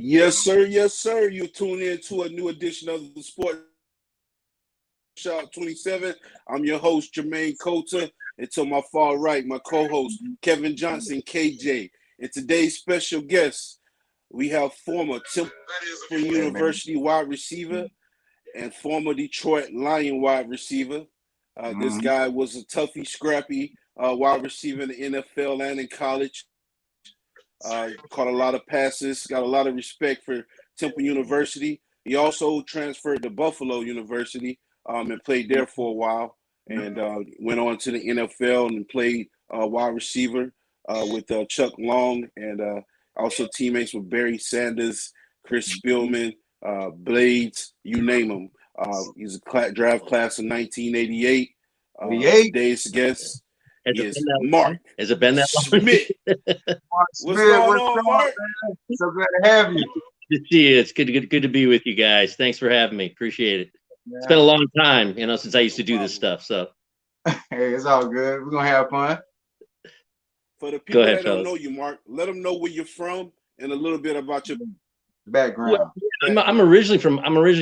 Yes, sir. Yes, sir. You tune in to a new edition of the Sports Shop 27. I'm your host, Jermaine Coulter. And to my far right, my co-host, Kevin Johnson, KJ. And today's special guest, we have former Temple University wide receiver and former Detroit Lion wide receiver. This guy was a toughy, scrappy wide receiver in the NFL and in college. Caught a lot of passes, got a lot of respect for Temple University. He also transferred to Buffalo University and played there for a while, and went on to the NFL and played wide receiver with Chuck Long, and also teammates with Barry Sanders, Chris Spielman, Blades, you name him. He's a draft class of 1988. Today's guest is Mark. Has it been that long? Schimdt. What's going on, Mark? So glad to have you. Good to see you. It's good to be with you guys. Thanks for having me. Appreciate it. Yeah. It's been a long time, since I used to do this stuff. So, hey, it's all good. We're gonna have fun. For the people that don't know you, Mark, let them know where you're from and a little bit about your background. Well, I'm originally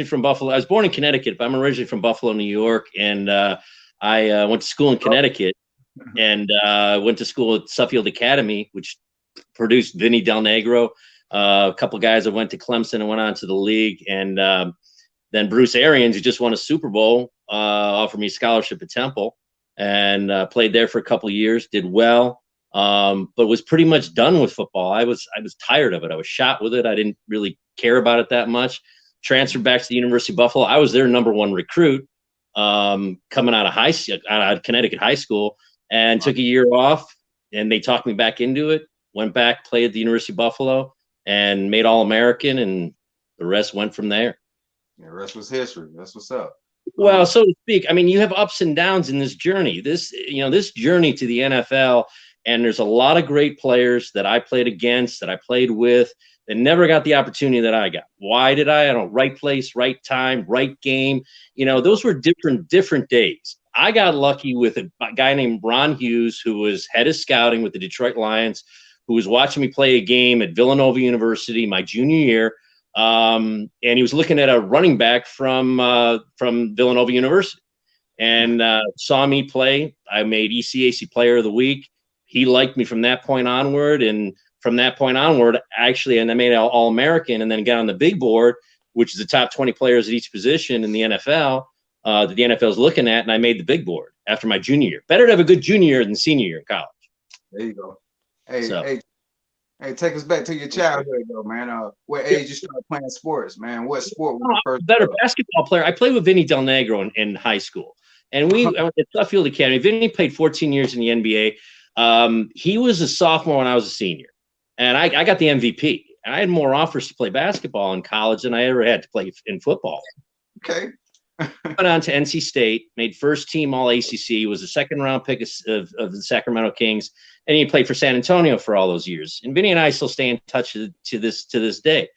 from Buffalo. I was born in Connecticut, but I'm originally from Buffalo, New York, and I went to school in Connecticut. And went to school at Suffield Academy, which produced Vinny Del Negro, a couple guys that went to Clemson and went on to the league. And then Bruce Arians, who just won a Super Bowl, offered me a scholarship at Temple, and played there for a couple of years, did well, but was pretty much done with football. I was tired of it. I was shot with it. I didn't really care about it that much. Transferred back to the University of Buffalo. I was their #1 recruit coming out of Connecticut high school. And took a year off, and they talked me back into it. Went back, played at the University of Buffalo, and made All-American, and the rest went from there. The rest was history. That's what's up. Well, so to speak. I mean, you have ups and downs in this journey. This journey to the NFL, and there's a lot of great players that I played against, that I played with, that never got the opportunity that I got. Why did I? I don't. Right place, right time, right game. Those were different days. I got lucky with a guy named Ron Hughes, who was head of scouting with the Detroit Lions, who was watching me play a game at Villanova University my junior year, and he was looking at a running back from Villanova University, and saw me play. I made ECAC Player of the Week. He liked me from that point onward, and from that point onward, actually, and I made All-American, and then got on the big board, which is the top 20 players at each position in the NFL. That the NFL is looking at, and I made the big board after my junior year. Better to have a good junior year than senior year in college. There you go. Hey, take us back to your childhood, though, man. What age you started playing sports, man? What sport was the first? Better basketball player. I played with Vinny Del Negro in high school, and I went to Suffield Academy. Vinny played 14 years in the NBA. He was a sophomore when I was a senior, and I got the MVP. And I had more offers to play basketball in college than I ever had to play in football. Okay. Went on to NC State, made first team All ACC, was a second-round pick of the Sacramento Kings, and he played for San Antonio for all those years. And Vinny and I still stay in touch to this day.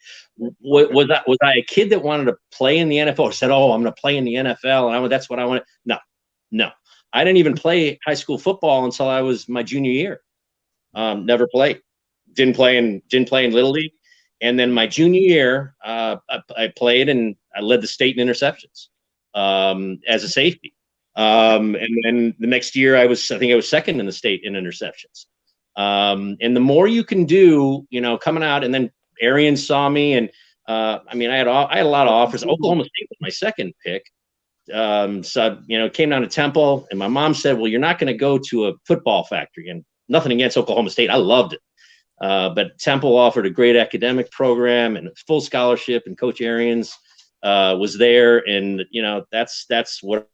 Was I a kid that wanted to play in the NFL, or said, "Oh, I'm going to play in the NFL," and that's what I want? No. I didn't even play high school football until I was my junior year. Never played. Didn't play in Little League, and then my junior year, I played and I led the state in interceptions. As a safety. And then the next year I think I was second in the state in interceptions. And the more you can do, coming out, and then Arians saw me, and I had a lot of offers. Oklahoma State was my second pick. So, came down to Temple, and my mom said, "Well, you're not going to go to a football factory." And nothing against Oklahoma State. I loved it. But Temple offered a great academic program and full scholarship, and Coach Arians was there, and that's what,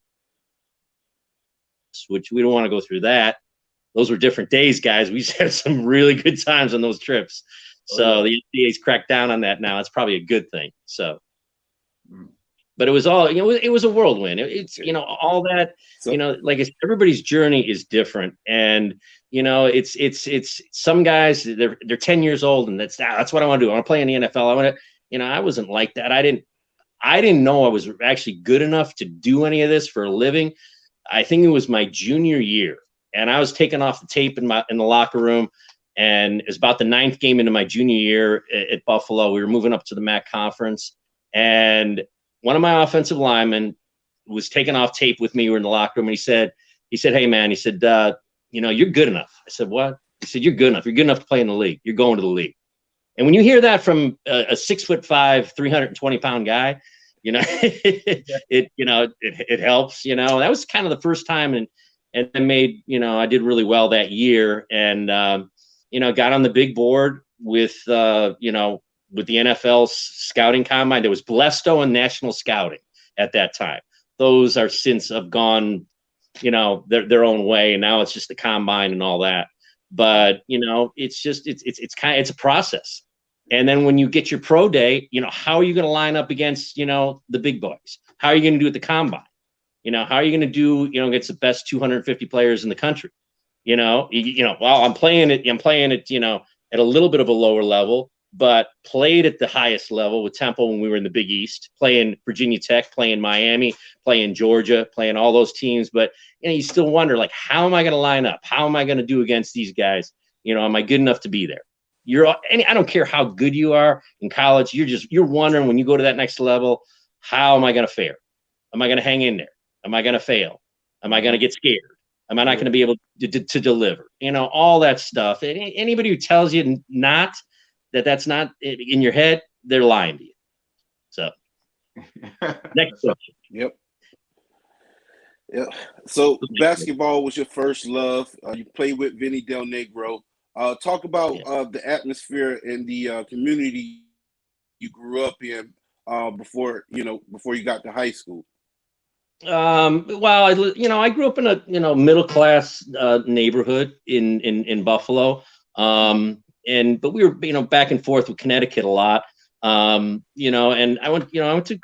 which we don't want to go through that. Those were different days, guys. We had some really good times on those trips. So the NCAA's cracked down on that now. It's probably a good thing. So, but it was all, it was a whirlwind. It's all that, like I said, everybody's journey is different, and it's some guys, they're 10 years old, and that's what I want to do. I want to play in the NFL. I want to, I wasn't like that. I didn't know I was actually good enough to do any of this for a living. I think it was my junior year, and I was taking off the tape in the locker room, And it was about the 9th game into my junior year at Buffalo. We were moving up to the MAC conference, and one of my offensive linemen was taking off tape with me. We were in the locker room, and he said, "Hey man," he said, "you're good enough." I said, "What?" He said, "You're good enough. You're good enough to play in the league. You're going to the league." And when you hear that from a 6'5", 320-pound guy, it helps. That was kind of the first time, and I made, I did really well that year, and got on the big board with with the NFL scouting combine. There was Blesto and National Scouting at that time. Those are since have gone, their own way, and now it's just the combine and all that. But it's a process. And then when you get your pro day, how are you going to line up against the big boys? How are you going to do at the combine? How are you going to do against the best 250 players in the country? Well, I'm playing it at a little bit of a lower level, but played at the highest level with Temple when we were in the Big East, playing Virginia Tech, playing Miami, playing Georgia, playing all those teams. But you still wonder, like, how am I going to line up? How am I going to do against these guys? Am I good enough to be there? I don't care how good you are in college. You're wondering when you go to that next level, how am I going to fare? Am I going to hang in there? Am I going to fail? Am I going to get scared? Am I not going to be able to deliver? All that stuff. And anybody who tells you that's not in your head, they're lying to you. So next question. Yep. Yeah. So basketball was your first love. You played with Vinny Del Negro. Talk about the atmosphere and the community you grew up in before you got to high school. Well, I grew up in a middle class neighborhood in Buffalo. But we were back and forth with Connecticut a lot. And I went to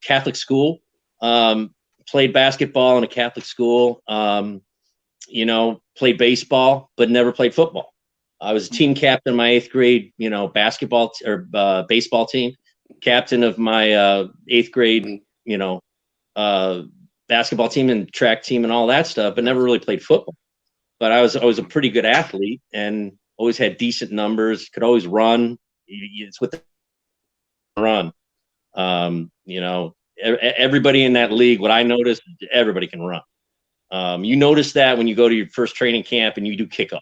Catholic school. Played basketball in a Catholic school. Played baseball, but never played football. I was team captain of my 8th grade, basketball or baseball team, captain of my 8th grade, basketball team and track team and all that stuff, but never really played football. But I was a pretty good athlete and always had decent numbers, could always run. It's with the run. Everybody in that league, what I noticed, everybody can run. You notice that when you go to your first training camp and you do kickoff.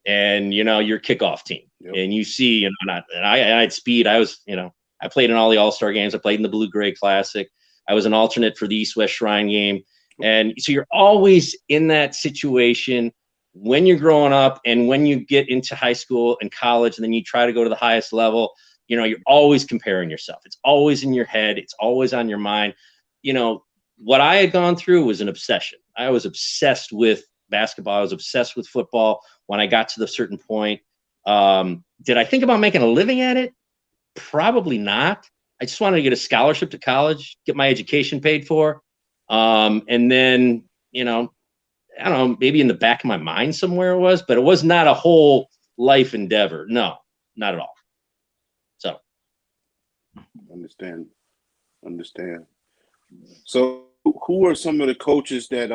And your kickoff team, and you see, and I had speed. I was, I played in all the All-Star games. I played in the Blue Gray Classic. I was an alternate for the East-West Shrine game, and so you're always in that situation when you're growing up, and when you get into high school and college, and then you try to go to the highest level. You're always comparing yourself. It's always in your head. It's always on your mind. What I had gone through was an obsession. I was obsessed with basketball. I was obsessed with football. When I got to the certain point, did I think about making a living at it? Probably not. I just wanted to get a scholarship to college, get my education paid for. And then, I don't know, maybe in the back of my mind somewhere it was, but it was not a whole life endeavor. No, not at all. So. Understand. So who are some of the coaches that,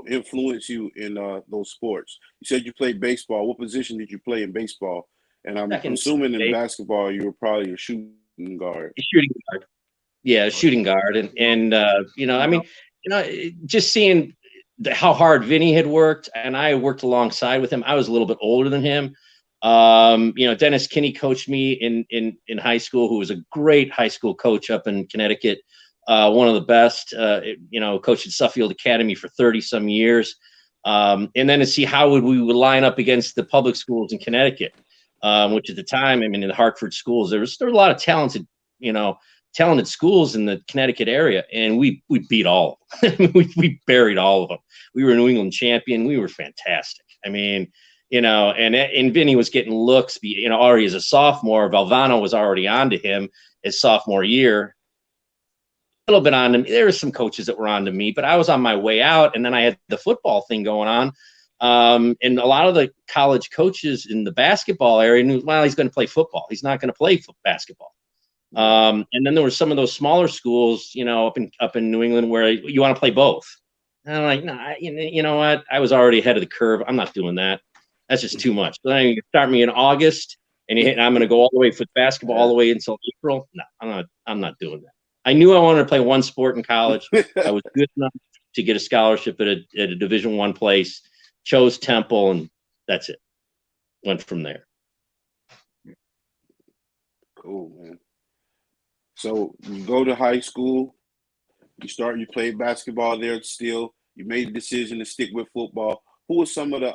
influence you in those sports? You said you played baseball. What position did you play in baseball? And I'm assuming in basketball, you were probably a shooting guard. Shooting guard. Yeah, shooting guard. Just seeing how hard Vinny had worked, and I worked alongside with him. I was a little bit older than him. Dennis Kinney coached me in high school, who was a great high school coach up in Connecticut. One of the best, coached at Suffield Academy for 30 some years. And then to see how we would line up against the public schools in Connecticut, which at the time, in the Hartford schools, there were a lot of talented schools in the Connecticut area. And we beat all of them. we buried all of them. We were a New England champion. We were fantastic. And Vinny was getting looks, already as a sophomore. Valvano was already on to him his sophomore year. A little bit on him. There were some coaches that were on to me, but I was on my way out, and then I had the football thing going on. And a lot of the college coaches in the basketball area knew, well, he's going to play football. He's not going to play basketball. And then there were some of those smaller schools, up in New England, where you want to play both. And I'm like, no, you know what? I was already ahead of the curve. I'm not doing that. That's just too much. So then you start me in August, and I'm going to go all the way for basketball all the way until April. No, I'm not doing that. I knew I wanted to play one sport in college. I was good enough to get a scholarship at a Division I place. Chose Temple, and that's it. Went from there. Cool, man. So you go to high school, you played basketball there still. You made the decision to stick with football. Who were some of the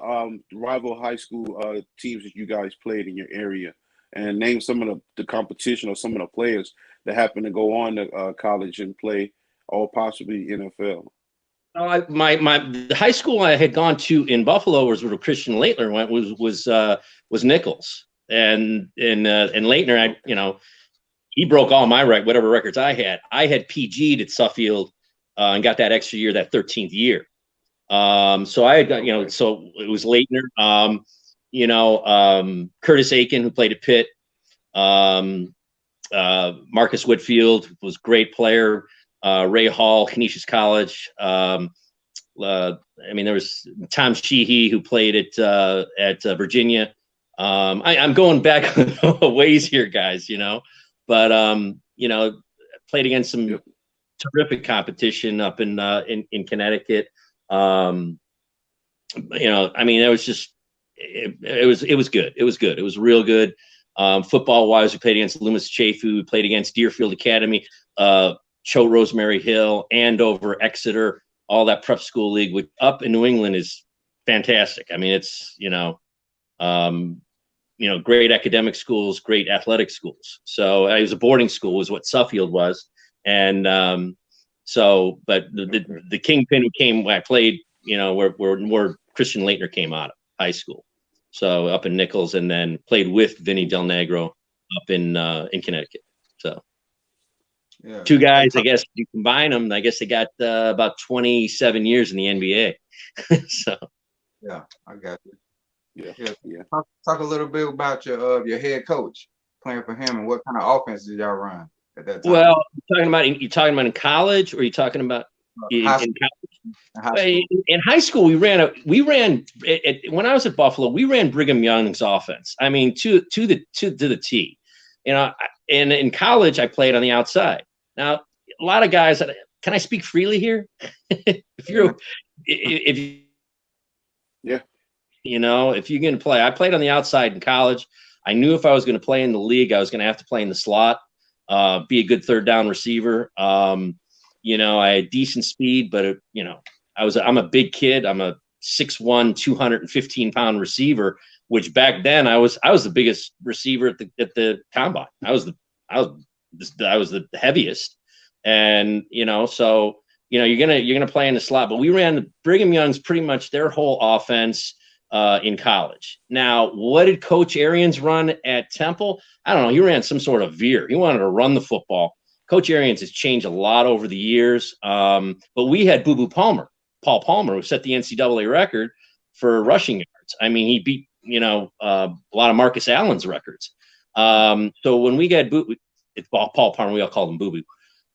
rival high school teams that you guys played in your area? And name some of the competition or some of the players that happened to go on to college and play, or possibly NFL. The high school I had gone to in Buffalo was where Christian Laettner went. Was Nichols, and Laettner, he broke all my whatever records I had. I had PG'd at Suffield and got that extra year, that 13th year. So I had got, so it was Laettner, Curtis Aiken, who played at Pitt, Marcus Whitfield was a great player, Ray Hall, Canisius College. There was Tom Sheehy, who played at Virginia. I'm going back a ways here, guys, but played against some terrific competition up in Connecticut. It was just it was good. It was good. It was real good. Football wise, we played against Loomis Chaffee. We played against Deerfield Academy, Choate Rosemary Hill, Andover, Exeter, all that prep school league, which up in New England is fantastic. I mean, it's great academic schools, great athletic schools. So it was a boarding school, was what Suffield was, and but the kingpin who came when I played, where Christian Laettner came out of high school. So up in Nichols, and then played with Vinny Del Negro up in Connecticut. So two guys, I guess you combine them, I guess they got about 27 years in the NBA. So yeah, I got you. Yeah. Talk a little bit about your head coach playing for him, and what kind of offense did y'all run at that time? Well, you talking about in college, or are you talking about in college? In high school, we ran when I was at Buffalo, we ran Brigham Young's offense. I mean, to the T. And in college, I played on the outside. Now, a lot of guys. Can I speak freely here? If you're going to play, I played on the outside in college. I knew if I was going to play in the league, I was going to have to play in the slot, be a good third down receiver. I had decent speed, but I'm a big kid. I'm a 6'1", 215-pound receiver, which back then I was the biggest receiver at the combine. I was the heaviest, and so you're gonna play in the slot. But we ran Brigham Young's pretty much their whole offense in college. Now, what did Coach Arians run at Temple? I don't know. He ran some sort of veer. He wanted to run the football. Coach Arians has changed a lot over the years. But we had Paul Palmer, who set the NCAA record for rushing yards. I mean, he beat, a lot of Marcus Allen's records. So when we got it's Paul Palmer, we all called him Boo Boo.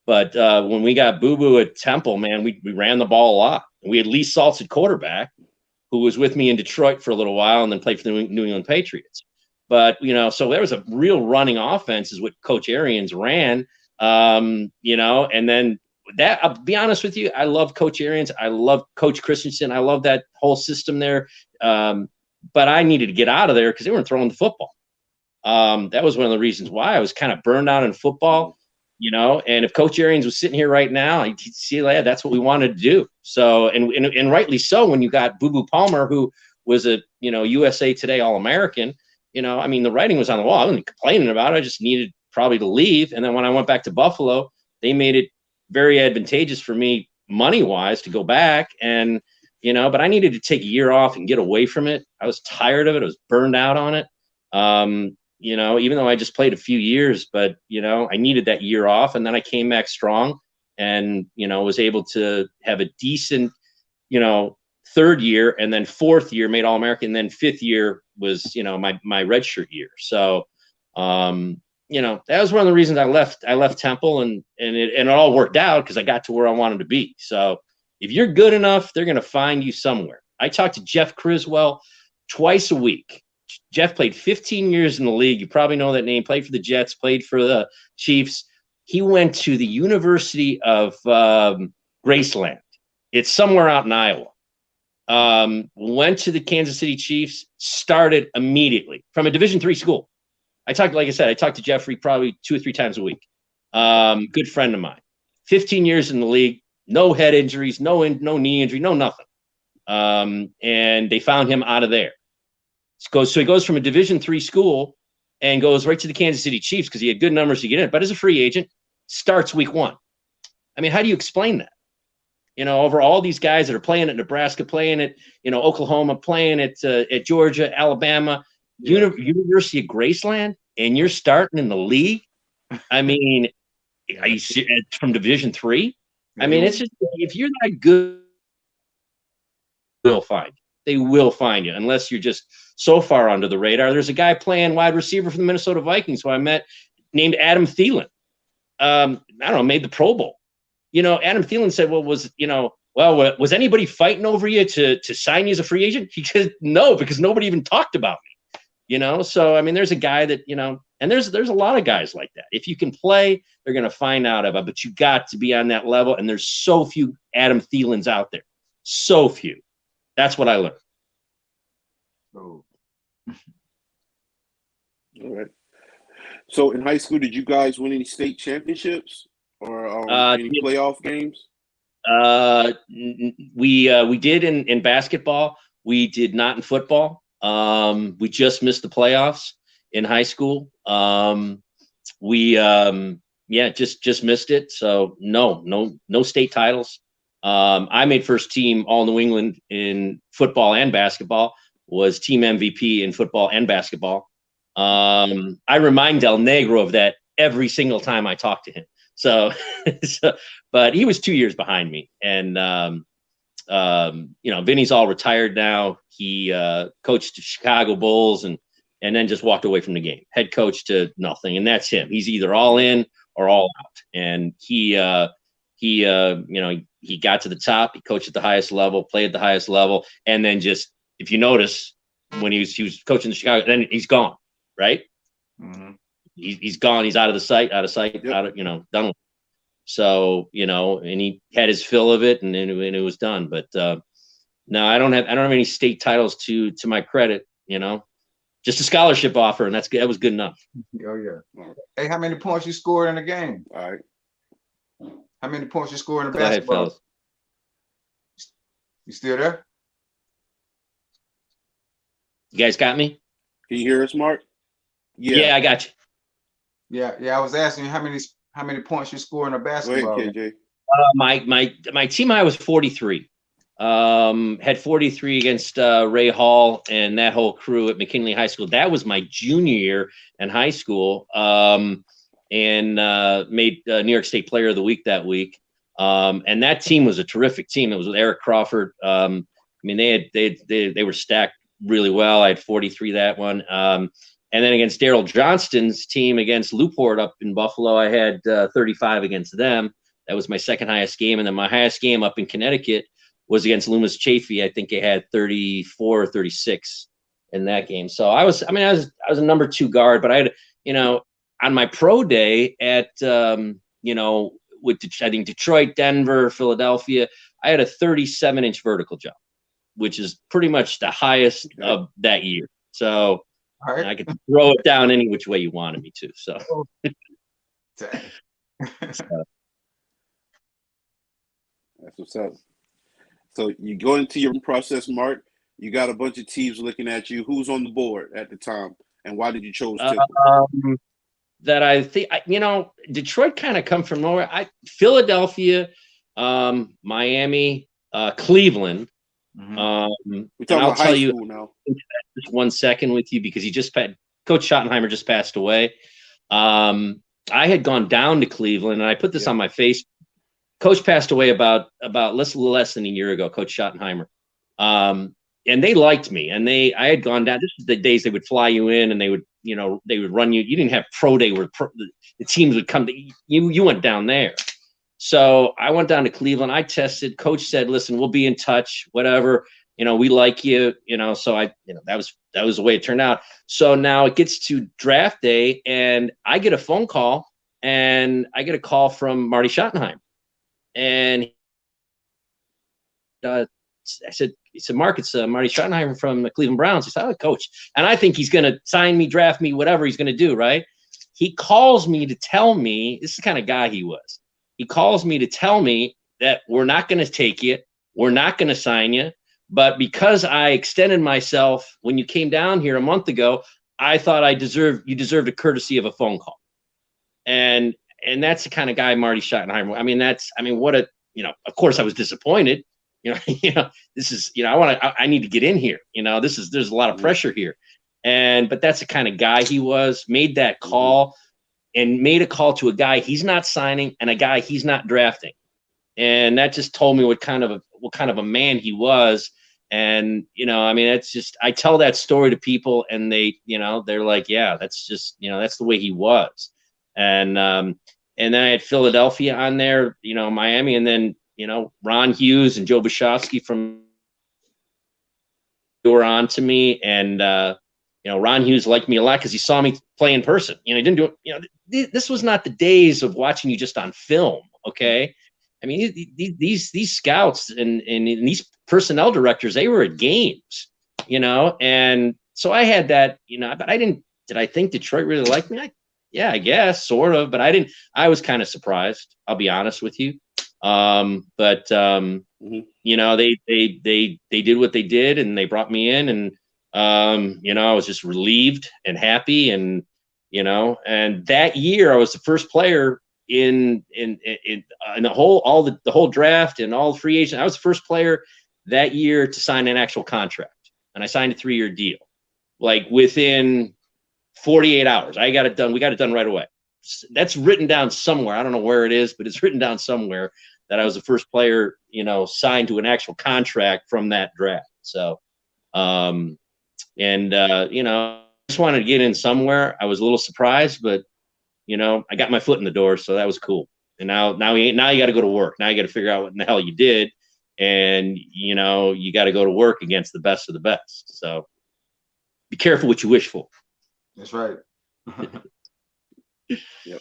But when we got Boo Boo at Temple, man, we ran the ball a lot. We had Lee Saltz at quarterback, who was with me in Detroit for a little while and then played for the New England Patriots. But, so there was a real running offense is what Coach Arians ran, and then that, I'll be honest with you, I love Coach Arians. I love Coach Christensen. I love that whole system there. But I needed to get out of there because they weren't throwing the football. That was one of the reasons why I was kind of burned out in football, and if Coach Arians was sitting here right now, I'd see that's what we wanted to do. So, and rightly so, when you got Boo Boo Palmer, who was a, USA Today All-American, the writing was on the wall. I wasn't complaining about it. I just needed probably to leave. And then when I went back to Buffalo, they made it very advantageous for me money-wise to go back. And, but I needed to take a year off and get away from it. I was tired of it. I was burned out on it. Even though I just played a few years, but, I needed that year off. And then I came back strong and, was able to have a decent, third year, and then fourth year made All-American. And then fifth year was, my redshirt year. So, that was one of the reasons I left Temple, and it all worked out because I got to where I wanted to be. So if you're good enough, they're going to find you somewhere. I talked to Jeff Criswell, twice a week. Jeff played 15 years in the league. You probably know that name. Played for the Jets, played for the Chiefs. He went to the University of Graceland. It's somewhere out in Iowa. Went to the Kansas City Chiefs, started immediately from a Division III school. Like I said, I talked to Jeffrey probably 2 or 3 times a week. Good friend of mine. 15 years in the league, no head injuries, no knee injury, no nothing. And they found him out of there. So he goes from a Division III school and goes right to the Kansas City Chiefs because he had good numbers to get in. But as a free agent, starts week 1. I mean, how do you explain that? Over all these guys that are playing at Nebraska, playing at, Oklahoma, playing at Georgia, Alabama, University of Graceland, and you're starting in the league. I mean, are you from Division III? I mean, it's just, if you're that good, they will find you unless you're just so far under the radar. There's a guy playing wide receiver for the Minnesota Vikings who I met named Adam Thielen. I don't know, made the Pro Bowl. Adam Thielen said, was anybody fighting over you to sign you as a free agent? He said, no, because nobody even talked about me, So, I mean, there's a guy that, and there's a lot of guys like that. If you can play, they're going to find out about it, but you got to be on that level. And there's so few Adam Thielens out there. So few. That's what I learned. Oh. All right. So in high school, did you guys win any state championships or any playoff games? We did in basketball. We did not in football. We just missed the playoffs in high school. Just missed it. So no state titles. I made first team All New England in football and basketball, was team MVP in football and basketball. I remind Del Negro of that every single time I talk to him. So, but he was 2 years behind me. And, Vinny's all retired now. He coached the Chicago Bulls and then just walked away from the game. Head coach to nothing. And that's him. He's either all in or all out. And he got to the top. He coached at the highest level, played at the highest level. And then just, if you notice, when he was coaching the Chicago, then he's gone, right? Mm-hmm. He's gone. He's out of sight, Yep. done with it. So, and he had his fill of it and it was done. But no, I don't have any state titles to my credit, just a scholarship offer. And that was good enough. Oh yeah. Hey, how many points you scored in the game? All right. How many points you scored in the Go ahead, basketball? fellas. You still there? You guys got me? Can you hear us, Mark? Yeah, I got you. Yeah. I was asking you how many points you scored in the basketball. Go ahead, KJ. My team high was 43. Had 43 against Ray Hall and that whole crew at McKinley High School. That was my junior year in high school. And made New York State Player of the Week that week. And that team was a terrific team. It was with Eric Crawford. I mean, they were stacked really well. I had 43 that one. And then against Daryl Johnston's team against Newport up in Buffalo, I had 35 against them. That was my second highest game. And then my highest game up in Connecticut was against Loomis Chafee. I think I had 34 or 36 in that game. So I was a number 2 guard, but I had, on my pro day at, with I think Detroit, Denver, Philadelphia, I had a 37-inch vertical jump, which is pretty much the highest of that year. So right. I could throw it down any which way you wanted me to. So, that's what's up. So you go into your process, Mark. You got a bunch of teams looking at you. Who's on the board at the time, and why did you choose Temple? That I think, Detroit kind of come from nowhere. Philadelphia, Miami, Cleveland. Mm-hmm. We're talking about high school now. Just 1 second with you because Coach Schottenheimer just passed away. I had gone down to Cleveland and I put this on my Facebook. Coach passed away about less than a year ago, Coach Schottenheimer. And they liked me and I had gone down. This is the days they would fly you in and they would run you. You didn't have pro day where the teams would come to you. You went down there. So I went down to Cleveland. I tested. Coach said, listen, we'll be in touch, whatever. we like you, so that was the way it turned out. So now it gets to draft day, and I get a phone call, and I get a call from Marty Schottenheimer, and he said, Mark, it's Marty Schottenheimer from the Cleveland Browns. He said, oh, coach. And I think he's going to sign me, draft me, whatever he's going to do, right? He calls me to tell me, this is the kind of guy he was. He calls me to tell me that we're not going to take you. We're not going to sign you. But because I extended myself when you came down here a month ago, I thought you deserved a courtesy of a phone call. And that's the kind of guy Marty Schottenheimer. Of course I was disappointed. This is, I need to get in here. There's a lot of pressure here. But that's the kind of guy he was. Made that call, and made a call to a guy he's not signing and a guy he's not drafting. And that just told me what kind of a man he was. And, it's just, I tell that story to people, and they're like, yeah, that's just, that's the way he was. And then I had Philadelphia on there, Miami, and then, Ron Hughes and Joe Bashofsky were on to me. And, Ron Hughes liked me a lot because he saw me play in person. He didn't do it. This was not the days of watching you just on film. Okay. I mean, these scouts and these personnel directors, they were at games, and so I had that, but did I think Detroit really liked me? Yeah, I guess sort of, but I was kind of surprised. I'll be honest with you. They did what they did, and they brought me in, and, I was just relieved and happy. And, and that year I was the first player in the whole draft and all the free agents. I was the first player that year to sign an actual contract, and I signed a 3-year deal, like within 48 hours. We got it done right away. That's written down somewhere. I don't know where it is, but it's written down somewhere that I was the first player, signed to an actual contract from that draft. So, I just wanted to get in somewhere. I was a little surprised, but I got my foot in the door, so that was cool. And now you got to go to work. Now you got to figure out what in the hell you did, and you got to go to work against the best of the best. So be careful what you wish for. That's right. Yep.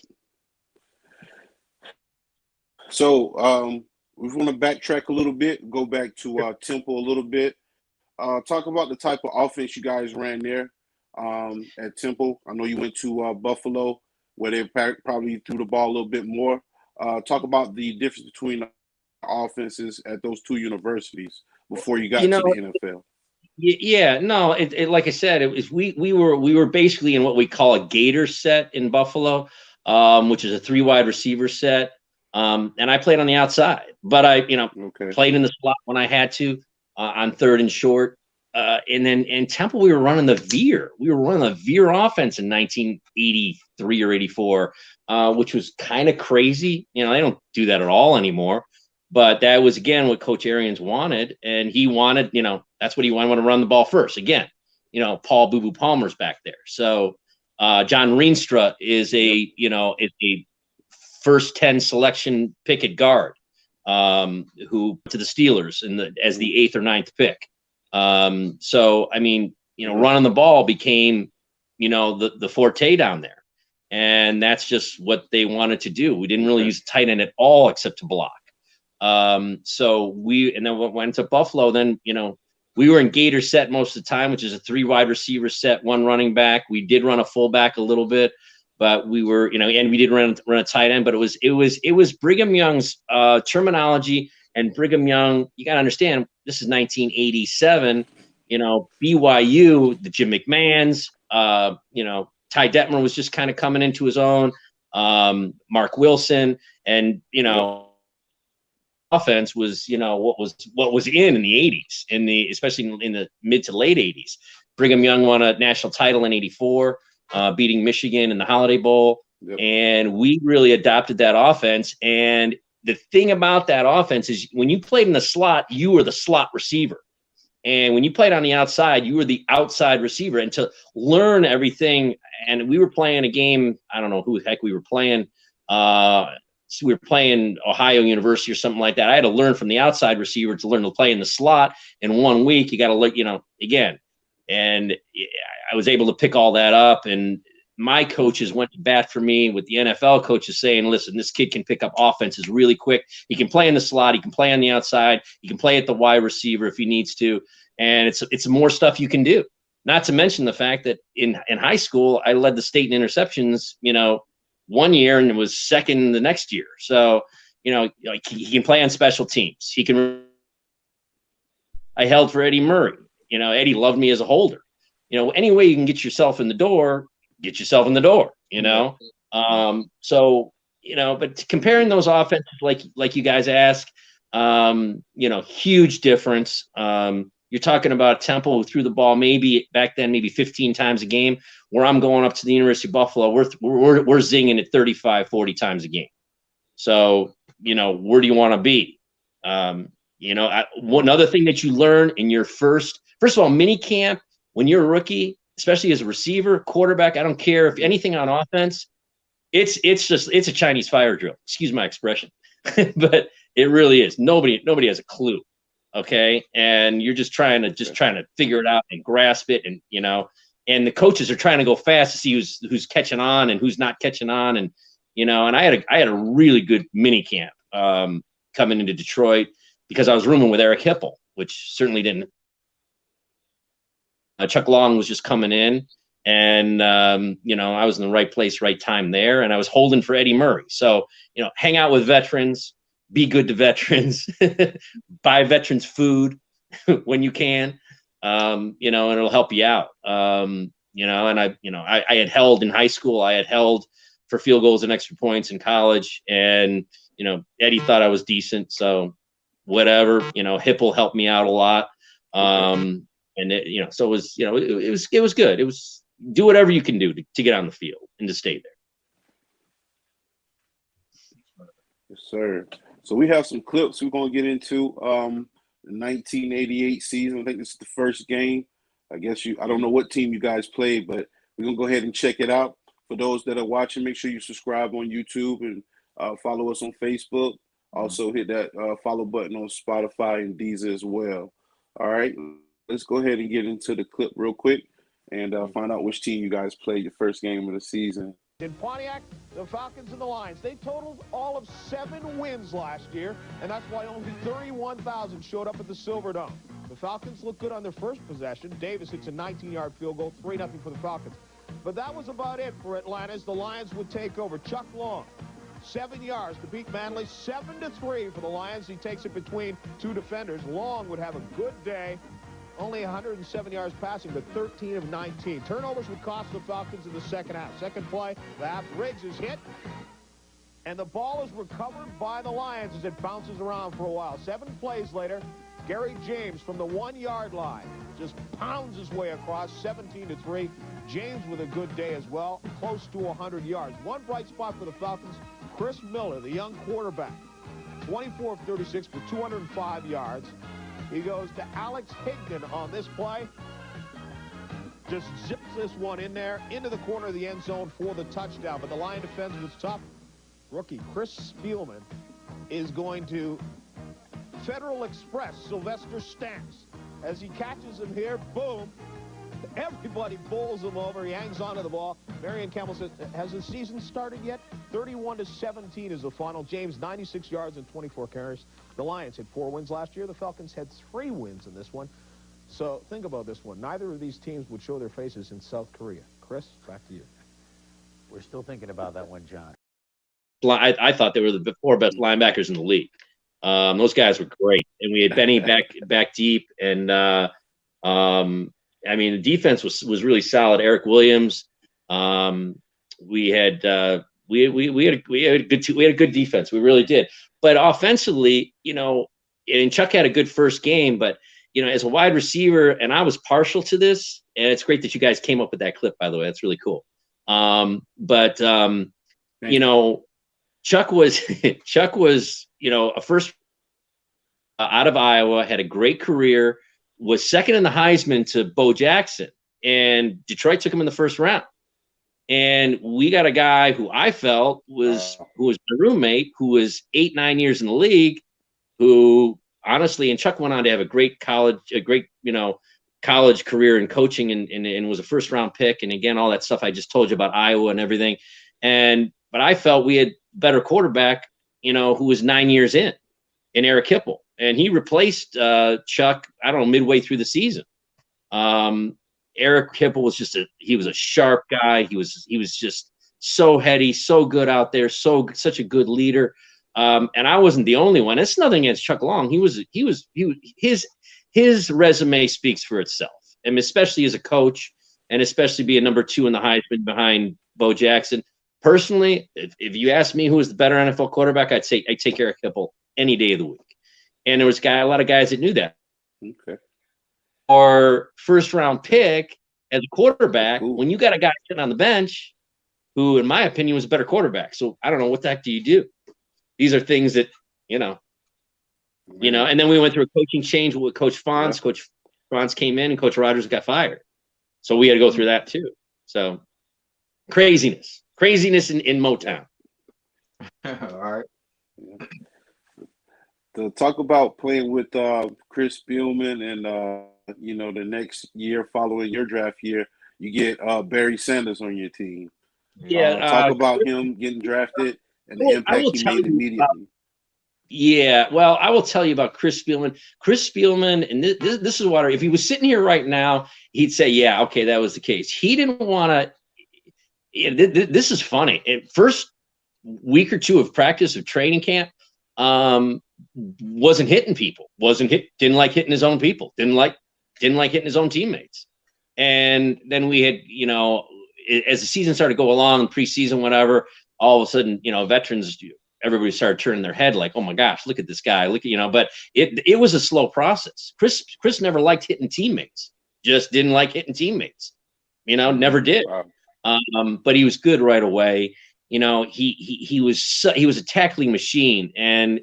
So we want to backtrack a little bit, go back to Temple a little bit. Talk about the type of offense you guys ran there at Temple. I know you went to Buffalo, where they probably threw the ball a little bit more. Talk about the difference between the offenses at those two universities before you got to the NFL. Yeah, no, it like I said, it was we were basically in what we call a Gator set in Buffalo, which is a 3 wide receiver set. And I played on the outside, but I played in the slot when I had to on 3rd and short. And then in Temple, we were running the veer. We were running the veer offense in 1983 or 84, which was kind of crazy. They don't do that at all anymore. But that was, again, what Coach Arians wanted. And he wanted, that's what he wanted to run the ball first. Again, Paul Boo Boo Palmer's back there. So John Reenstra is a first 10 selection pick at guard, who to the Steelers as the 8th or 9th pick. So, I mean, running the ball became, the forte down there. And that's just what they wanted to do. We didn't really use tight end at all except to block. So and then we went to Buffalo, then, we were in Gator set most of the time, which is a 3 wide receiver set, 1 running back. We did run a fullback a little bit, but we were, and we did run a tight end, but it was Brigham Young's terminology. And Brigham Young, you got to understand, this is 1987, BYU, the Jim McMahons, Ty Detmer was just kind of coming into his own, Mark Wilson, and, offense was, what was in the 80s, especially in the mid to late 80s. Brigham Young won a national title in 84, beating Michigan in the Holiday Bowl. Yep. And we really adopted that offense. And the thing about that offense is when you played in the slot, you were the slot receiver. And when you played on the outside, you were the outside receiver. And to learn everything, and we were playing a game, I don't know who the heck we were playing, we were playing Ohio University or something like that. I had to learn from the outside receiver to learn to play in the slot. In 1 week, you got to look, again. And I was able to pick all that up. And my coaches went to bat for me with the NFL coaches saying, listen, this kid can pick up offenses really quick. He can play in the slot. He can play on the outside. He can play at the wide receiver if he needs to. And it's more stuff you can do. Not to mention the fact that in high school, I led the state in interceptions, 1 year and it was second the next year. So, he can play on special teams. I held for Eddie Murray. Eddie loved me as a holder. Any way you can get yourself in the door, get yourself in the door, but comparing those offenses, like you guys ask, huge difference. You're talking about Temple who threw the ball maybe 15 times a game, where I'm going up to the University of Buffalo. We're zinging it 35, 40 times a game. So, where do you want to be? One other thing that you learn in your first of all, mini camp, when you're a rookie, especially as a receiver, quarterback, I don't care if anything on offense, it's a Chinese fire drill. Excuse my expression, but it really is. Nobody has a clue. Okay. And you're just trying to figure it out and grasp it. And, and the coaches are trying to go fast to see who's catching on and who's not catching on. And, and I had a really good mini camp, coming into Detroit because I was rooming with Eric Hipple, which certainly didn't. Chuck Long was just coming in and, I was in the right place, right time there. And I was holding for Eddie Murray. So, hang out with veterans, be good to veterans, buy veterans food when you can, and it'll help you out. And I had held in high school, I had held for field goals and extra points in college. And, Eddie thought I was decent. So whatever, Hipple helped me out a lot. And so it was, it was good. It was do whatever you can do to get on the field and to stay there. Yes, sir. So we have some clips we're going to get into the 1988 season. I think this is the first game. I don't know what team you guys played, but we're going to go ahead and check it out. For those that are watching, make sure you subscribe on YouTube and follow us on Facebook. Also hit that follow button on Spotify and Deezer as well. All right, let's go ahead and get into the clip real quick and find out which team you guys played your first game of the season. In Pontiac, the Falcons and the Lions, they totaled all of 7 wins last year, and that's why only 31,000 showed up at the Silverdome. The Falcons look good on their first possession. Davis hits a 19-yard field goal, 3-0 for the Falcons. But that was about it for Atlanta as the Lions would take over. Chuck Long, 7 yards to beat Manley, 7-3 for the Lions. He takes it between 2 defenders. Long would have a good day. Only 107 yards passing, but 13 of 19. Turnovers would cost the Falcons in the second half. Second play, the half. Riggs is hit, and the ball is recovered by the Lions as it bounces around for a while. 7 plays later, Gary James from the 1-yard line just pounds his way across, 17-3. James with a good day as well, close to 100 yards. One bright spot for the Falcons, Chris Miller, the young quarterback, 24 of 36 for 205 yards. He goes to Alex Higdon on this play. Just zips this one in there, into the corner of the end zone for the touchdown. But the Lion defense was tough. Rookie Chris Spielman is going to Federal Express Sylvester Stamps. As he catches him here, boom. Everybody bowls him over. He hangs onto the ball. Marion Campbell says, has the season started yet? 31-17 is the final. James, 96 yards and 24 carries. The Lions had 4 wins last year. The Falcons had 3 wins in this one. So think about this one. Neither of these teams would show their faces in South Korea. Chris, back to you. We're still thinking about that one, John. I thought they were the 4 best linebackers in the league. Those guys were great. And we had Benny back deep. And, the defense was really solid. Eric Williams. We had a good defense. We really did. But offensively, and Chuck had a good first game, but as a wide receiver, and I was partial to this, and it's great that you guys came up with that clip, by the way. That's really cool. Chuck was a first out of Iowa, had a great career, was second in the Heisman to Bo Jackson, and Detroit took him in the first round. And we got a guy who I felt was my roommate, who was 8-9 years in the league, who honestly, and Chuck went on to have a great college career in coaching and was a first round pick. And again, all that stuff I just told you about Iowa and everything. But I felt we had better quarterback, who was 9 years in Eric Hipple. And he replaced Chuck, I don't know, midway through the season. Eric Hipple was he was a sharp guy. He was just so heady, so good out there, such a good leader. And I wasn't the only one. It's nothing against Chuck Long. His resume speaks for itself, and especially as a coach, and especially being number 2 in the Heisman behind Bo Jackson. Personally, if you ask me who was the better NFL quarterback, I'd take Eric Hipple any day of the week. And there was a lot of guys that knew that. Okay. Or first round pick as a quarterback, when you got a guy sitting on the bench who, in my opinion, was a better quarterback. So I don't know, what the heck do you do? These are things that, and then we went through a coaching change with Coach Fonz. Yeah. Coach Fonz came in and Coach Rogers got fired. So we had to go through that too. So craziness in Motown. All right. Yeah. To talk about playing with Chris Spielman and, the next year following your draft year, you get Barry Sanders on your team. Yeah. Talk about him getting drafted and the impact he made immediately. Well, I will tell you about Chris Spielman. Chris Spielman, and this is what, if he was sitting here right now, he'd say, yeah, okay, that was the case. He didn't want to. This is funny. First week or two of practice of training camp, wasn't hitting people. Didn't like hitting his own people. Didn't like hitting his own teammates. And then we had, as the season started to go along, preseason, whatever, all of a sudden, veterans, everybody started turning their head like, oh my gosh, look at this guy, but it was a slow process. Chris never liked hitting teammates, just didn't like hitting teammates, never did. Wow. But he was good right away. He was a tackling machine, and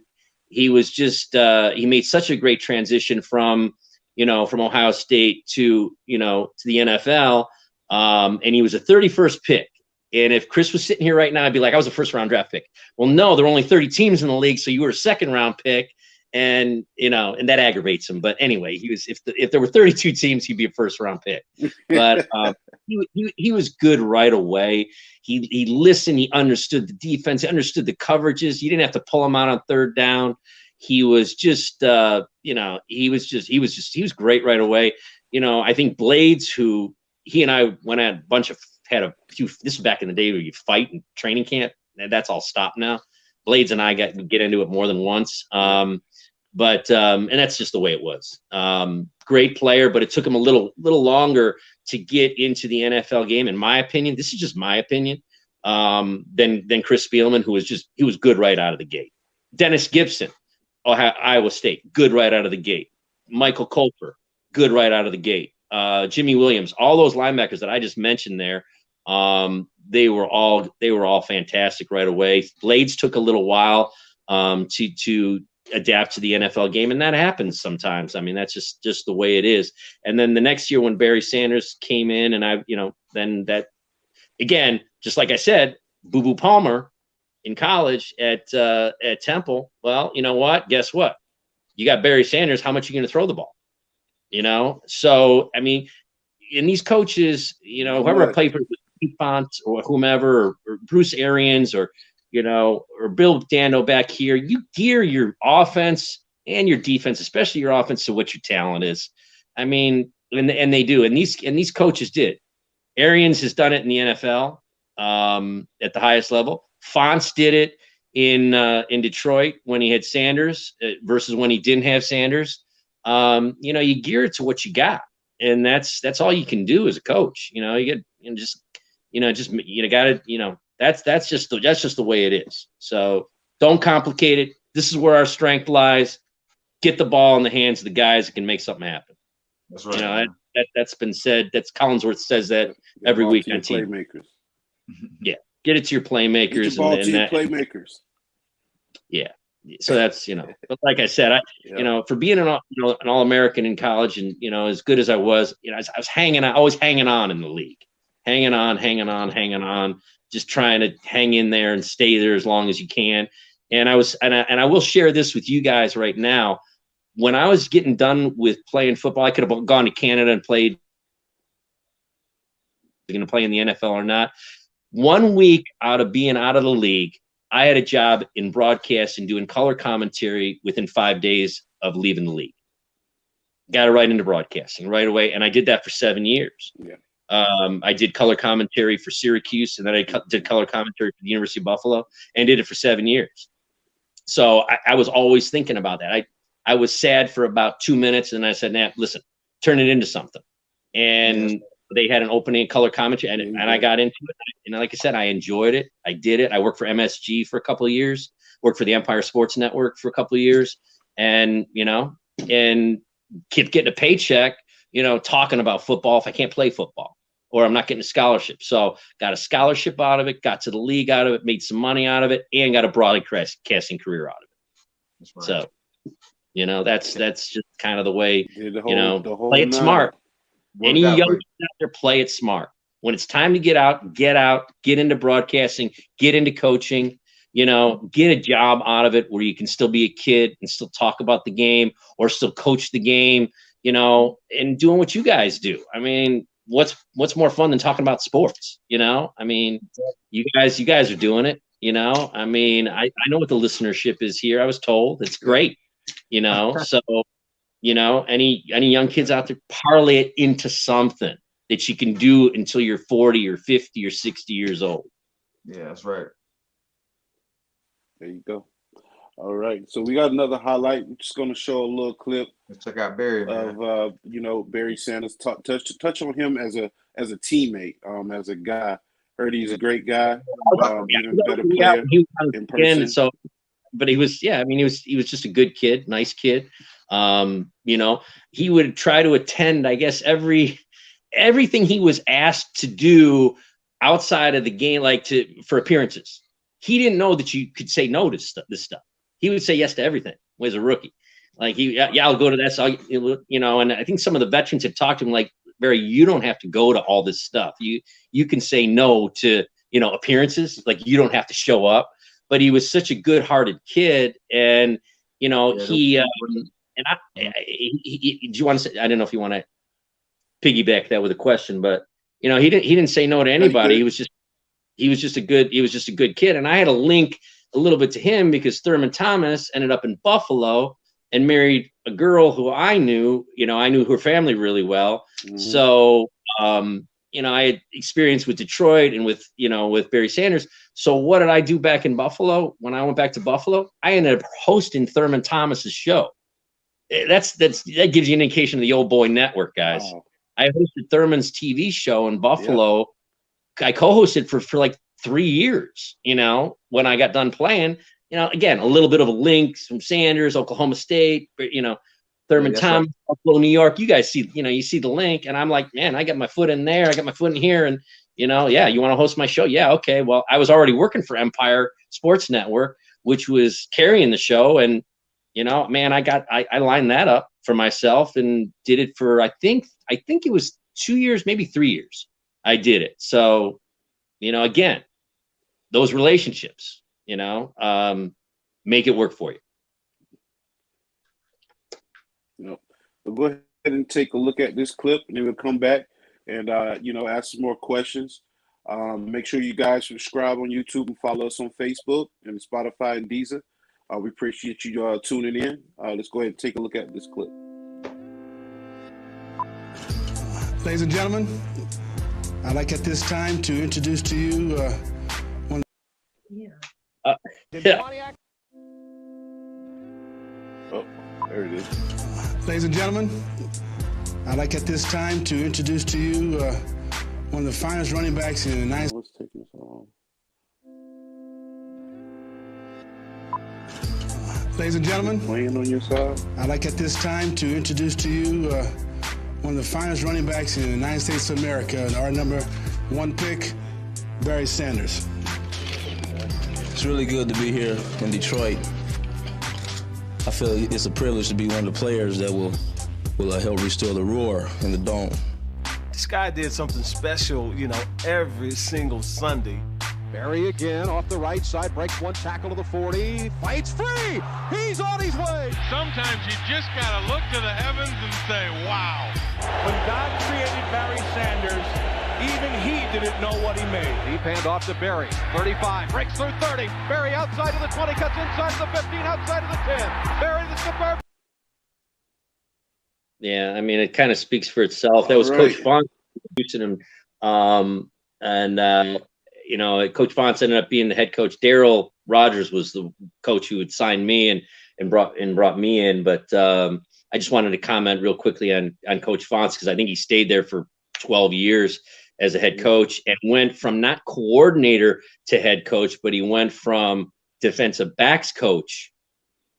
he was just, he made such a great transition from Ohio State to the NFL. And he was a 31st pick. And if Chris was sitting here right now, I'd be like, I was a first round draft pick. Well, no, there were only 30 teams in the league. So you were a second round pick, and that aggravates him. But anyway, he was, if there were 32 teams, he'd be a first round pick. But he was good right away. He listened, he understood the defense, he understood the coverages. You didn't have to pull him out on third down. He was just, he was great right away. I think Blades, who he and I went at had a few, this is back in the day where you fight in training camp, and that's all stopped now. Blades and I get into it more than once. And that's just the way it was. Great player, but it took him a little longer to get into the NFL game, in my opinion. This is just my opinion. Than Chris Spielman, he was good right out of the gate. Dennis Gibson, Iowa State, good right out of the gate. Michael Colfer, good right out of the gate. Jimmy Williams, all those linebackers that I just mentioned there, they were all fantastic right away. Blades took a little while to adapt to the NFL game, and that happens sometimes. I mean, that's just the way it is. And then the next year when Barry Sanders came in, and then that, again, just like I said, Boo Boo Palmer in college at Temple. Well, you know what? Guess what? You got Barry Sanders. How much are you going to throw the ball? So I mean, and these coaches, whoever played for Font or whomever, or Bruce Arians, or Bill Dando back here, you gear your offense and your defense, especially your offense, to what your talent is. I mean, and they do, and these coaches did. Arians has done it in the NFL at the highest level. Fonts did it in Detroit when he had Sanders versus when he didn't have Sanders. You gear it to what you got, and that's all you can do as a coach. That's just the way it is. So don't complicate it. This is where our strength lies. Get the ball in the hands of the guys that can make something happen. That's right. That's been said. That's Collinsworth says that every week on TV. Playmakers. Yeah, get it to your playmakers. Get your ball to your playmakers. Yeah. So that's, but like I said, for being an All-American in college, and, as good as I was, I was always hanging on in the league. hanging on, just trying to hang in there and stay there as long as you can. And I will share this with you guys right now. When I was getting done with playing football, I could have gone to Canada and played. Going to play in the NFL or not. 1 week out of being out of the league, I had a job in broadcasting, doing color commentary within 5 days of leaving the league. Got it right into broadcasting right away, and I did that for 7 years. Yeah. I did color commentary for Syracuse, and then I did color commentary for the University of Buffalo, and did it for 7 years. So I was always thinking about that. I was sad for about 2 minutes, and I said, "Nah, listen, turn it into something." And they had an opening in color commentary, and I got into it. And like I said, I enjoyed it. I did it. I worked for MSG for a couple of years, worked for the Empire Sports Network for a couple of years, and kept getting a paycheck, talking about football if I can't play football or I'm not getting a scholarship. So got a scholarship out of it, got to the league out of it, made some money out of it, and got a broadcasting career out of it. Right. So, that's just kind of the way, play it smart. Any young kid out there, play it smart. When it's time to get out, get into broadcasting, get into coaching, get a job out of it where you can still be a kid and still talk about the game or still coach the game, and doing what you guys do. I mean, what's more fun than talking about sports? I mean, you guys are doing it, I mean, I know what the listenership is here. I was told it's great, so, any young kids out there, parlay it into something that you can do until you're 40 or 50 or 60 years old. Yeah, that's right. There you go. All right. So we got another highlight. I'm just going to show a little clip. Let's check out Barry, of Barry Sanders. Touch on him as a teammate, as a guy. Heard he's a great guy. Even better player in person. But he was just a good kid, nice kid. He would try to attend, I guess, everything he was asked to do outside of the game, for appearances. He didn't know that you could say no to this stuff. He would say yes to everything as a rookie. I'll go to that. So, and I think some of the veterans had talked to him Barry, you don't have to go to all this stuff. You can say no to, appearances. You don't have to show up. But he was such a good-hearted kid, and do you want to say? I don't know if you want to piggyback that with a question, but he didn't say no to anybody. He was just a good kid, and I had a link a little bit to him because Thurman Thomas ended up in Buffalo and married a girl who I knew. I knew her family really well, so. I had experience with Detroit and with Barry Sanders. So what did I do back in Buffalo? When I went back to Buffalo, I ended up hosting Thurman Thomas's show. That gives you an indication of the old boy network, guys. Wow. I hosted Thurman's TV show in Buffalo. Yeah. I co-hosted for 3 years, when I got done playing, again, a little bit of a link from Sanders, Oklahoma State, but, Thurman Thomas, Buffalo, New York. You guys see, you see the link, and I'm like, man, I got my foot in there. I got my foot in here, and you want to host my show? Yeah, okay. Well, I was already working for Empire Sports Network, which was carrying the show, and man, I lined that up for myself and did it for I think it was 2 years, maybe 3 years. I did it. So, again, those relationships, make it work for you. But go ahead and take a look at this clip, and then we'll come back and ask some more questions. Make sure you guys subscribe on YouTube and follow us on Facebook and Spotify and Deezer. We appreciate you tuning in. Let's go ahead and take a look at this clip. Ladies and gentlemen, I'd like at this time to introduce to you one. Oh, there it is. Ladies and gentlemen, I'd like at this time to introduce to you one of the finest running backs in the United States. What's taking so long? Ladies and gentlemen, playing on your side. I'd like at this time to introduce to you one of the finest running backs in the United States of America, our number 1 pick, Barry Sanders. It's really good to be here in Detroit. I feel it's a privilege to be one of the players that will help restore the roar in the dome. This guy did something special, you know, every single Sunday. Barry again off the right side, breaks one tackle to the 40, fights free. He's on his way. Sometimes you just got to look to the heavens and say, wow. When God created Barry Sanders, even he didn't know what he made. Deep hand off to Barry, 35, breaks through 30. Barry outside of the 20, cuts inside of the 15, outside of the 10. Barry the suburban. Yeah, I mean, it kind of speaks for itself. That was Coach Font introducing him. You know, Coach Fonts ended up being the head coach. Daryl Rogers was the coach who had signed me and brought me in. But I just wanted to comment real quickly on Coach Fonts, because I think he stayed there for 12 years as a head coach and went from not coordinator to head coach, but he went from defensive backs coach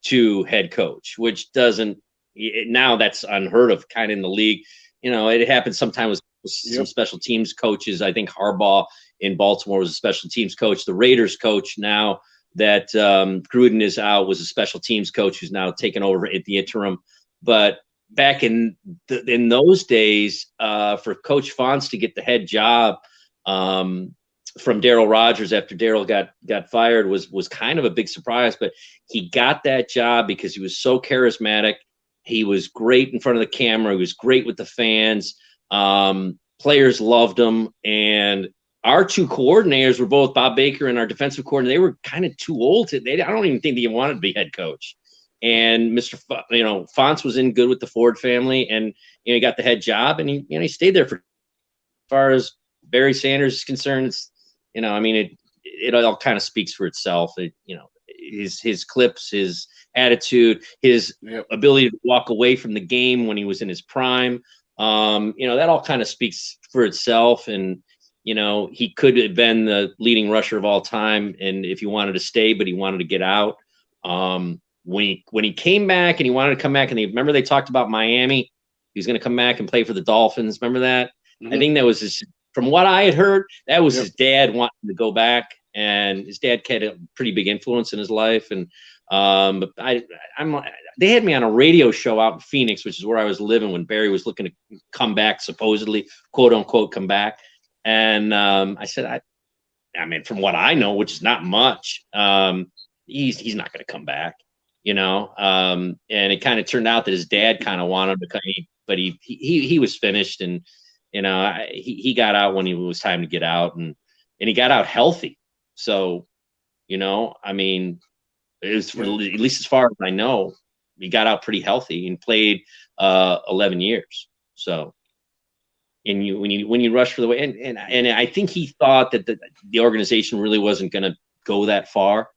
to head coach, which doesn't, now that's unheard of kind of in the league. You know, it happens sometimes with some special teams coaches. I think Harbaugh in Baltimore was a special teams coach. The Raiders coach now that Gruden is out was a special teams coach who's now taken over at the interim. But back in those days, for Coach Fonts to get the head job from Daryl Rogers after Daryl got fired was kind of a big surprise. But he got that job because he was so charismatic. He was great in front of the camera. He was great with the fans. Players loved him. And our two coordinators were both Bob Baker and our defensive coordinator. They were kind of too old. I don't even think they wanted to be head coach. And Fonts was in good with the Ford family, and he got the head job, and he stayed there for. As far as Barry Sanders is concerned, it all kind of speaks for itself. His clips, his attitude, his ability to walk away from the game when he was in his prime. That all kind of speaks for itself. And he could have been the leading rusher of all time, and if he wanted to stay, but he wanted to get out. When he came back and he wanted to come back, and remember they talked about Miami. He was going to come back and play for the Dolphins. Remember that? Mm-hmm. I think that was from what I had heard, that was his dad wanting to go back, and his dad had a pretty big influence in his life. And they had me on a radio show out in Phoenix, which is where I was living when Barry was looking to come back, supposedly, quote unquote, come back. And I said, I mean, from what I know, which is not much, he's not going to come back. And it kind of turned out that his dad kind of wanted to come, but he was finished, and he got out when it was time to get out, and he got out healthy. So, I mean, it was at least as far as I know, he got out pretty healthy and played 11 years. So, and when you rush for the way, and I think he thought that the organization really wasn't going to go that far.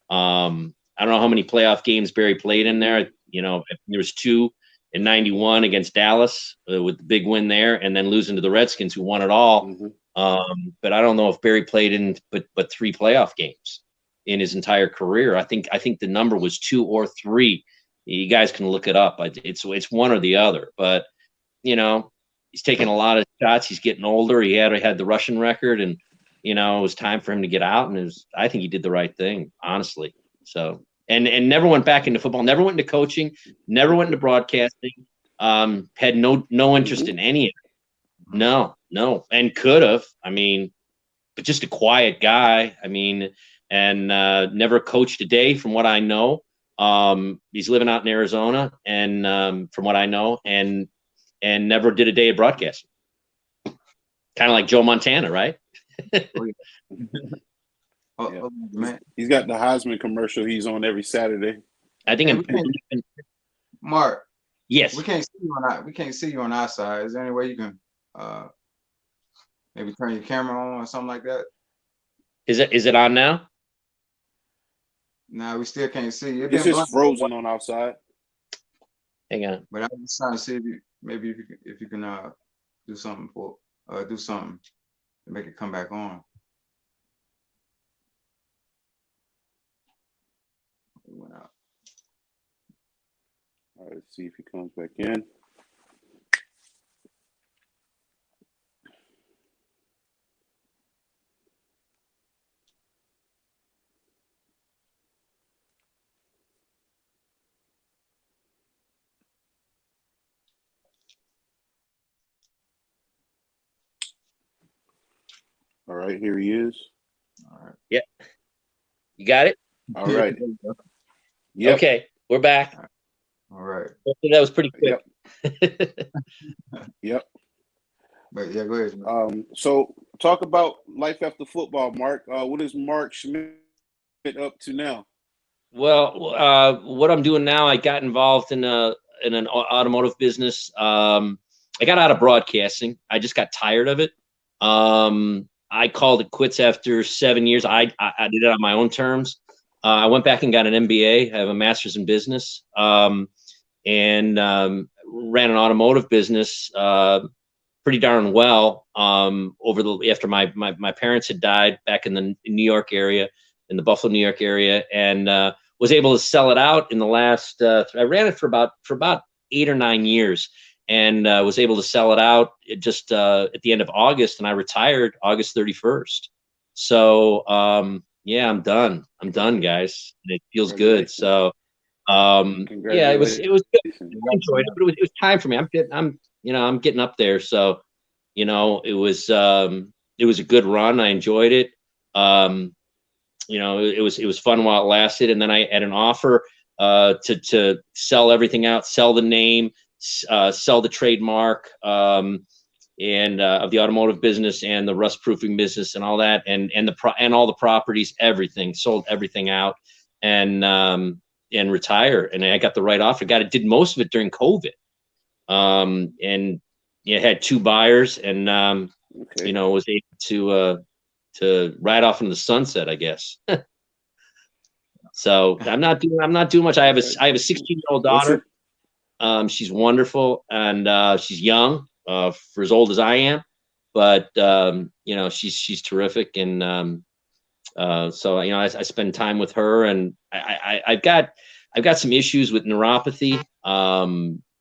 I don't know how many playoff games Barry played in there. There was 2 in '91 against Dallas with the big win there, and then losing to the Redskins, who won it all. Mm-hmm. But I don't know if Barry played in but 3 playoff games in his entire career. I think the number was 2 or 3. You guys can look it up. It's one or the other. But he's taking a lot of shots. He's getting older. He had the Russian record, and it was time for him to get out. And I think he did the right thing, honestly. So. And never went back into football, never went into coaching, never went into broadcasting, had no interest in any of it. No. And could have, but just a quiet guy. And never coached a day from what I know. He's living out in Arizona, and from what I know, and never did a day of broadcasting. Kind of like Joe Montana, right? Man. He's got the Heisman commercial he's on every Saturday. I think Mark. Yes. We can't see you on our side. Is there any way you can maybe turn your camera on or something like that? Is it on now? No, we still can't see you. It's just frozen on our side. Hang on. But I'm just trying to see if you can do something to make it come back on. Went out. All right, let's see if he comes back in. All right, here he is. All right. Yeah. You got it? All right. Yep. Okay, we're back. All right. That was pretty quick. Yep. Yep. But yeah, go ahead, man. So talk about life after football, Mark. What is Mark Schimdt up to now? Well, what I'm doing now, I got involved in an automotive business. I got out of broadcasting. I just got tired of it. I called it quits after 7 years. I did it on my own terms. I went back and got an MBA. I have a master's in business, and ran an automotive business pretty darn well after my parents had died back in the New York area, in the Buffalo, New York area, and was able to sell it out in the last. I ran it for about 8 or 9 years, and was able to sell it out just at the end of August, and I retired August 31st. So yeah, I'm done. I'm done, guys. And it feels good. So yeah, it was good. I enjoyed it, but it was time for me. I'm getting up there. So it was a good run. I enjoyed it. It was fun while it lasted, and then I had an offer to sell everything out, sell the name, sell the trademark, and of the automotive business and the rust proofing business and all that, and all the properties, everything, sold everything out, and retire. And I got the right offer. Did most of it during COVID, and had 2 buyers, and was able to ride off into the sunset, I guess. So I'm not doing much. I have a 16-year-old daughter. She's wonderful, and she's young, for as old as I am, but she's terrific, and so I spend time with her, and I've got some issues with neuropathy,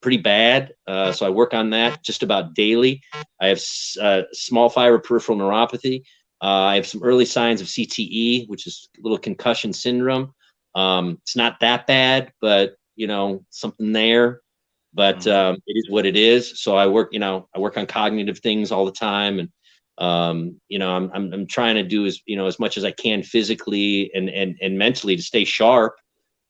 pretty bad. So I work on that just about daily. I have small fiber peripheral neuropathy. I have some early signs of CTE, which is a little concussion syndrome. It's not that bad, but something there. But it is what it is. So I work on cognitive things all the time, and I'm trying to do as much as I can physically and mentally to stay sharp.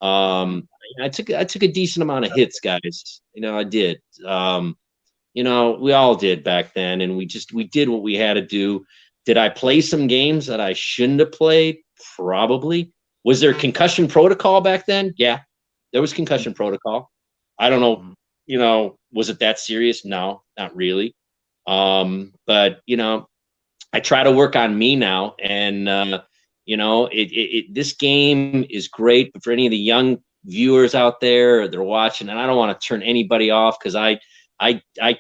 I took a decent amount of hits, guys. I did. We all did back then, and we did what we had to do. Did I play some games that I shouldn't have played? Probably. Was there concussion protocol back then? Yeah, there was concussion protocol. I don't know, was it that serious? No, not really. But I try to work on me now, and this game is great, but for any of the young viewers out there, they're watching, and I don't want to turn anybody off, because I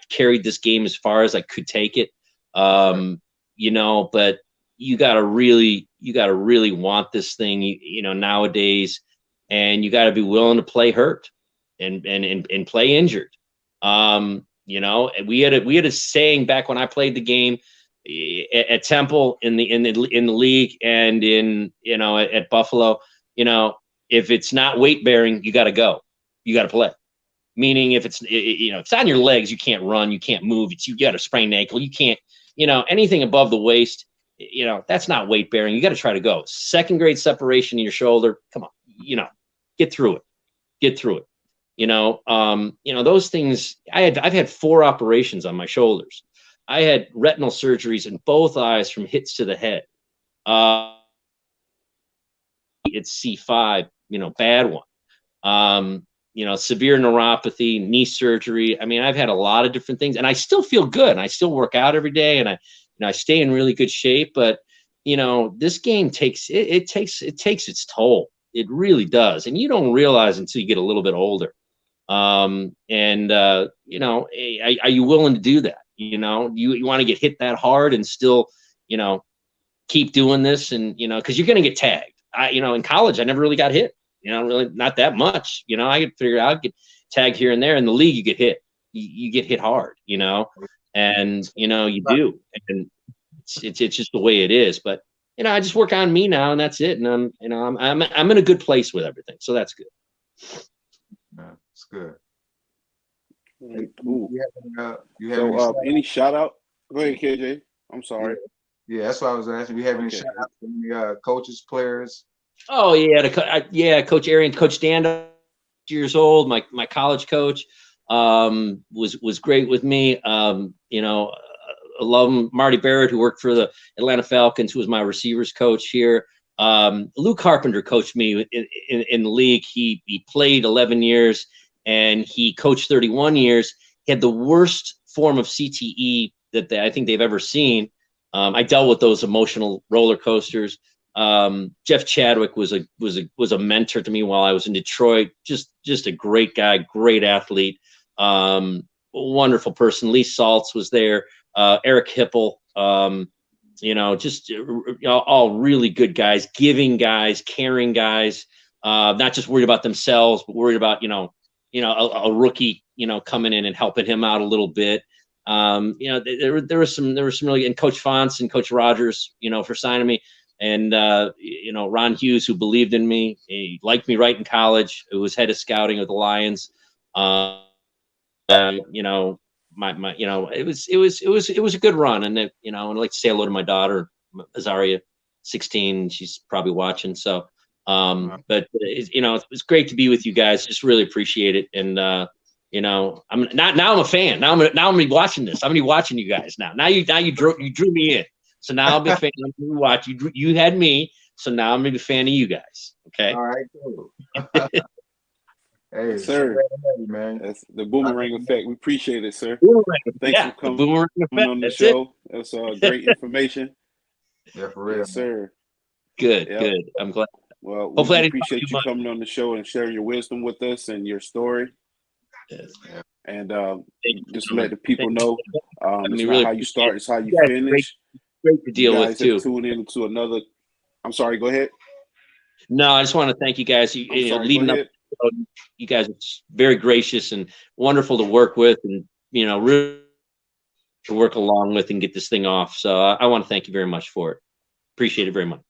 carried this game as far as I could take it. But you gotta really want this thing, nowadays, and you gotta be willing to play hurt and play injured. We had a saying back when I played the game at Temple, in the league, and at Buffalo, if it's not weight bearing, you got to go, you got to play. Meaning, if it's it's on your legs, you can't run, you can't move. You got a sprained ankle, you can't, anything above the waist, that's not weight bearing. You got to try to go. 2nd grade separation in your shoulder. Come on, get through it. Those things. I've had 4 operations on my shoulders. I had retinal surgeries in both eyes from hits to the head. It's C5, bad one. Severe neuropathy, knee surgery. I mean, I've had a lot of different things, and I still feel good. And I still work out every day, and I stay in really good shape. But this game takes its toll. It really does, and you don't realize until you get a little bit older. Are you willing to do that? You want to get hit that hard and still, keep doing this, and because you're going to get tagged. In college, I never really got hit. Really not that much. I could figure out, get tagged here and there. In the league, you get hit. You get hit hard. And you do, and it's just the way it is. But I just work on me now, and that's it. And I'm in a good place with everything, so that's good. That's good. Cool. Any shout out? Go ahead, KJ. I'm sorry. Yeah, that's what I was asking. You have any shout outs to any coaches, players? Oh yeah, Coach Arian, Coach Dan, years old. My college coach was great with me. You know, I love him. Marty Barrett, who worked for the Atlanta Falcons, who was my receivers coach here. Lou Carpenter coached me in the league. He played 11 years and he coached 31 years. He had the worst form of CTE that I think they've ever seen. I dealt with those emotional roller coasters. Jeff Chadwick was a mentor to me while I was in Detroit. Just a great guy, great athlete, wonderful person. Lee Saltz was there. Eric Hipple, you know, just all really good guys, giving guys, caring guys, not just worried about themselves, but worried about, you know, a rookie, you know, coming in and helping him out a little bit. You know, there was some really, and Coach Fonts and Coach Rogers, you know, for signing me, and you know, Ron Hughes, who believed in me. He liked me right in college. Who was head of scouting of the Lions. You know, my you know, it was a good run, and it, you know, I'd like to say hello to my daughter Azaria, 16. She's probably watching. So, but you know, it's great to be with you guys. Just really appreciate it, and you know, I'm a fan. Now I'm gonna be watching this. I'm gonna be watching you guys now. Now you drew me in. So now I'll be a fan. I'm gonna watch you. You had me, so now I'm gonna be a fan of you guys. Okay. All right, cool. Hey, sir, man. That's the boomerang effect. We appreciate it, sir. Thanks for coming on the show. That's great information. Yeah, for real. Yes, sir. Good. I'm glad. Well, hopefully, we appreciate you coming on the show and sharing your wisdom with us and your story. Yes. And just let the people know, it's not really how you start, it's how you finish. Great to deal you guys with too. Tune in to another. I'm sorry. Go ahead. No, I just want to thank you guys. You know, leading up, you guys are very gracious and wonderful to work with, and you know, really to work along with and get this thing off. So I want to thank you very much for it. Appreciate it very much.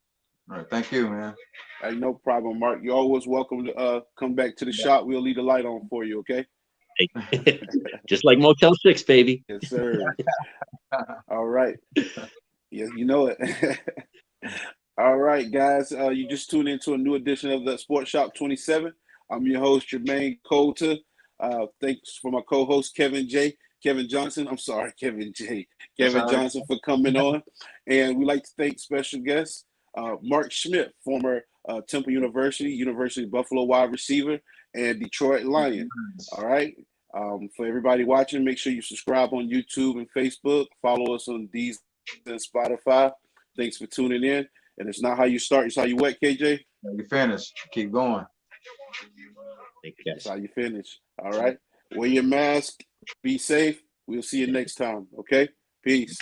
All right, thank you, man. Hey, no problem, Mark. You're always welcome to come back to the shop. We'll leave the light on for you, okay? Just like Motel 6, baby. Yes, sir. All right. Yes, you know it. All right, guys. You just tuned into a new edition of the Sports Shop 27. I'm your host, Jermaine Coulter. Thanks for my co-host, Kevin Johnson. I'm sorry, Kevin Johnson for coming on. And we'd like to thank special guest, Mark Schimdt, former Temple University Buffalo wide receiver, and Detroit Lion. All right. For everybody watching, make sure you subscribe on YouTube and Facebook. Follow us on these and Spotify. Thanks for tuning in. And it's not how you start, it's how you wet, KJ. You finish. Keep going. Thank you, guys. That's how you finish. All right. Wear your mask. Be safe. We'll see you next time. Okay? Peace.